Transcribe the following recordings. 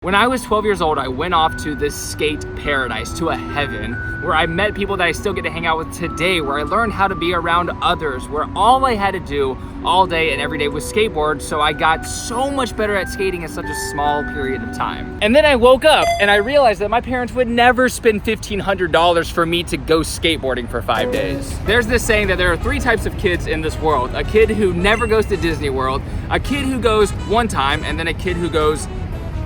When I was 12 years old, I went off to this skate paradise, to a heaven, where I met people that I still get to hang out with today, where I learned how to be around others, where all I had to do all day and every day was skateboard, so I got so much better at skating in such a small period of time. And then I woke up and I realized that my parents would never spend $1,500 for me to go skateboarding for 5 days. There's this saying that there are 3 types of kids in this world: a kid who never goes to Disney World, a kid who goes one time, and then a kid who goes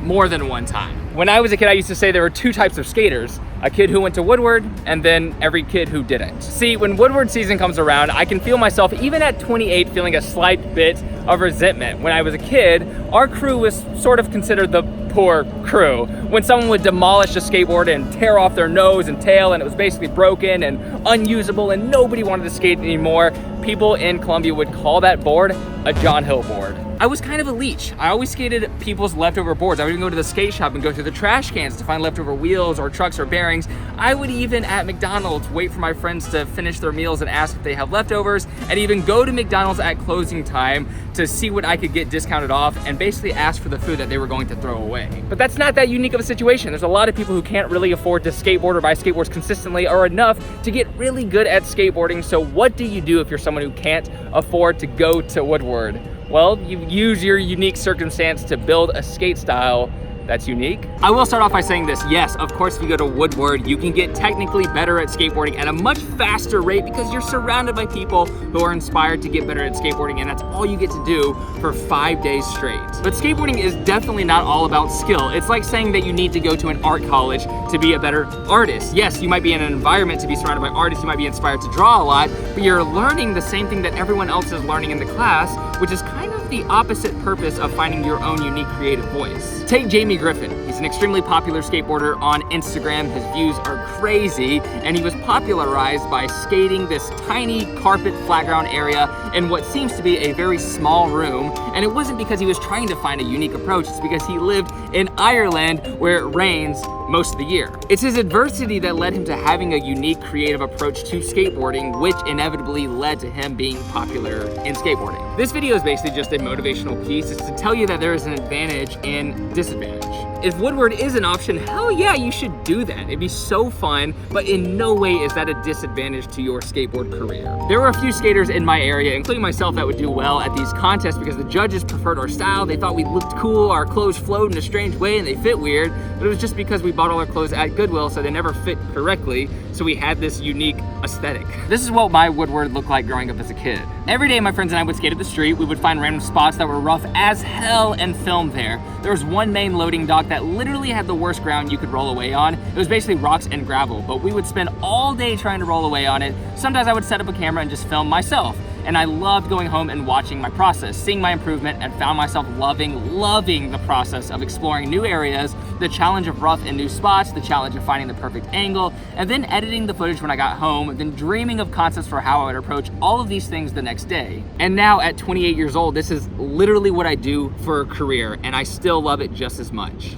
more than one time. When I was a kid, I used to say there were 2 types of skaters: a kid who went to Woodward, and then every kid who didn't. See, when Woodward season comes around, I can feel myself, even at 28, feeling a slight bit of resentment. When I was a kid, our crew was sort of considered the poor crew. When someone would demolish a skateboard and tear off their nose and tail, and it was basically broken and unusable and nobody wanted to skate anymore, people in Columbia would call that board a John Hill board. I was kind of a leech. I always skated people's leftover boards. I would even go to the skate shop and go through the trash cans to find leftover wheels or trucks or bearings. I would even at McDonald's wait for my friends to finish their meals and ask if they have leftovers, and even go to McDonald's at closing time to see what I could get discounted off and basically ask for the food that they were going to throw away. But that's not that unique of a situation. There's a lot of people who can't really afford to skateboard or buy skateboards consistently or enough to get really good at skateboarding. So what do you do if you're someone who can't afford to go to Woodward? Well, you use your unique circumstance to build a skate style that's unique. I will start off by saying this: yes, of course, if you go to Woodward, you can get technically better at skateboarding at a much faster rate because you're surrounded by people who are inspired to get better at skateboarding, and that's all you get to do for 5 days straight. But skateboarding is definitely not all about skill. It's like saying that you need to go to an art college to be a better artist. Yes, you might be in an environment to be surrounded by artists, you might be inspired to draw a lot, but you're learning the same thing that everyone else is learning in the class, which is kind of the opposite purpose of finding your own unique creative voice. Take Jamie Griffin. He's an extremely popular skateboarder on Instagram. His views are crazy, and he was popularized by skating this tiny carpet flat ground area in what seems to be a very small room. And it wasn't because he was trying to find a unique approach, it's because he lived in Ireland where it rains most of the year. It's his adversity that led him to having a unique creative approach to skateboarding, which inevitably led to him being popular in skateboarding. This video is basically just a motivational piece. It's to tell you that there is an advantage and disadvantage. If Woodward is an option, hell yeah, you should do that. It'd be so fun, but in no way is that a disadvantage to your skateboard career. There were a few skaters in my area, including myself, that would do well at these contests because the judges preferred our style. They thought we looked cool, our clothes flowed in a strange way, and they fit weird, but it was just because we bought all our clothes at Goodwill, so they never fit correctly, so we had this unique aesthetic. This is what my Woodward looked like growing up as a kid. Every day my friends and I would skate up the street. We would find random spots that were rough as hell and film there. There was one main loading dock that literally had the worst ground you could roll away on. It was basically rocks and gravel, but we would spend all day trying to roll away on it. Sometimes I would set up a camera and just film myself. And I loved going home and watching my process, seeing my improvement, and found myself loving the process of exploring new areas, the challenge of rough and new spots, the challenge of finding the perfect angle, and then editing the footage when I got home, then dreaming of concepts for how I would approach all of these things the next day. And now at 28 years old, this is literally what I do for a career, and I still love it just as much.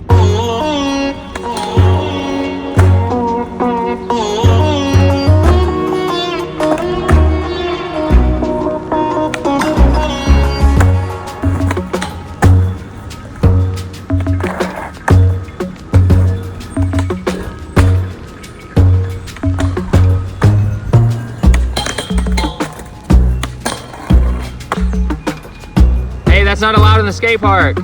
That's not allowed in the skate park.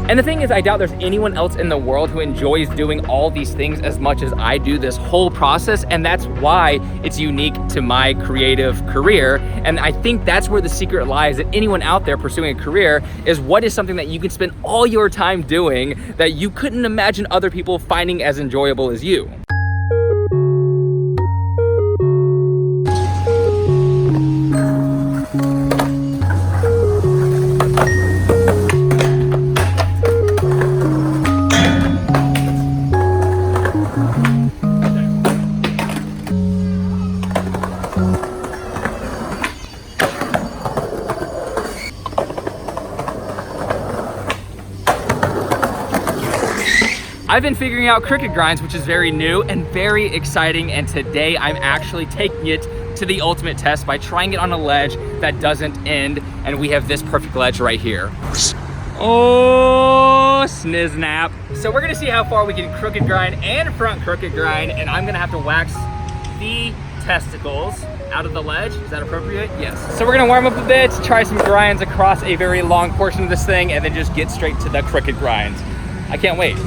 And the thing is, I doubt there's anyone else in the world who enjoys doing all these things as much as I do this whole process, and that's why it's unique to my creative career. And I think that's where the secret lies, that anyone out there pursuing a career is what is something that you can spend all your time doing that you couldn't imagine other people finding as enjoyable as you. I've been figuring out crooked grinds, which is very new and very exciting, and today I'm actually taking it to the ultimate test by trying it on a ledge that doesn't end, and we have this perfect ledge right here. Oh, sniznap. So we're gonna see how far we can crooked grind and front crooked grind, and I'm gonna have to wax the testicles out of the ledge. Is that appropriate? Yes. So we're gonna warm up a bit, try some grinds across a very long portion of this thing, and then just get straight to the crooked grinds. I can't wait.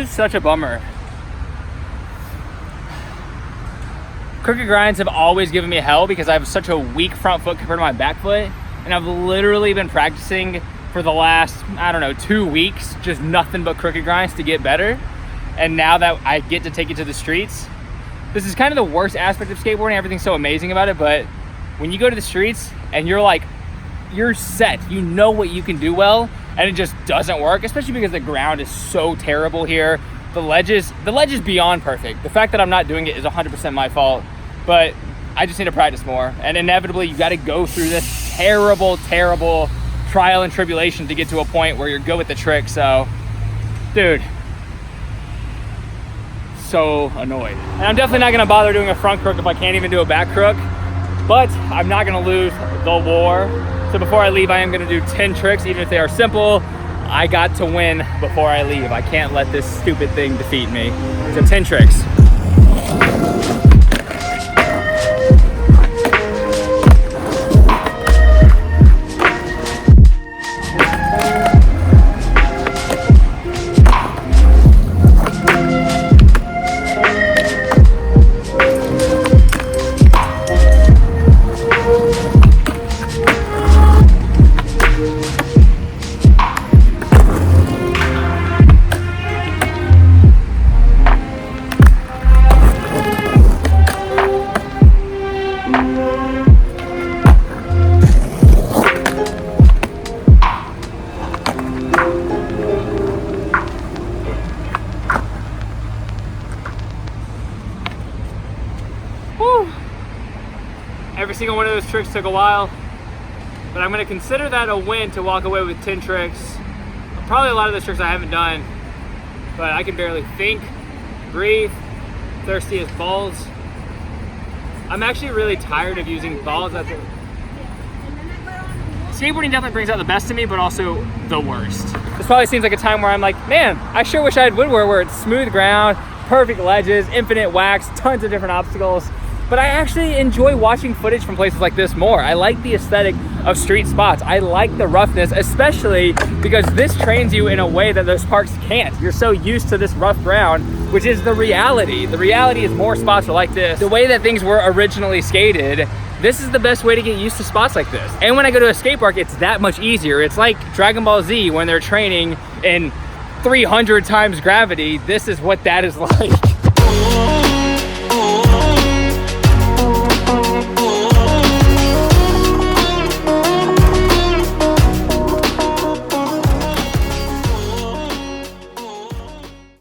Such a bummer. Crooked grinds have always given me hell because I have such a weak front foot compared to my back foot, and I've literally been practicing for the last, I don't know, 2 weeks, just nothing but crooked grinds to get better. And now that I get to take it to the streets, this is kind of the worst aspect of skateboarding. Everything's so amazing about it, but when you go to the streets and you're set, you know what you can do well, and it just doesn't work, especially because the ground is so terrible here. The ledge is beyond perfect. The fact that I'm not doing it is 100% my fault, but I just need to practice more. And inevitably, you gotta go through this terrible, terrible trial and tribulation to get to a point where you're good with the trick. So, dude, so annoyed. And I'm definitely not gonna bother doing a front crook if I can't even do a back crook, but I'm not gonna lose the war. So before I leave, I am gonna do 10 tricks, even if they are simple. I got to win before I leave. I can't let this stupid thing defeat me. So 10 tricks. Every single one of those tricks took a while, but I'm gonna consider that a win to walk away with 10 tricks. Probably a lot of those tricks I haven't done, but I can barely think, breathe, thirsty as balls. I'm actually really tired of using balls. Skateboarding definitely brings out the best in me, but also the worst. This probably seems like a time where I'm like, man, I sure wish I had Woodward where it's smooth ground, perfect ledges, infinite wax, tons of different obstacles. But I actually enjoy watching footage from places like this more. I like the aesthetic of street spots. I like the roughness, especially because this trains you in a way that those parks can't. You're so used to this rough ground, which is the reality. The reality is more spots are like this. The way that things were originally skated, this is the best way to get used to spots like this. And when I go to a skate park, it's that much easier. It's like Dragon Ball Z when they're training in 300 times gravity. This is what that is like.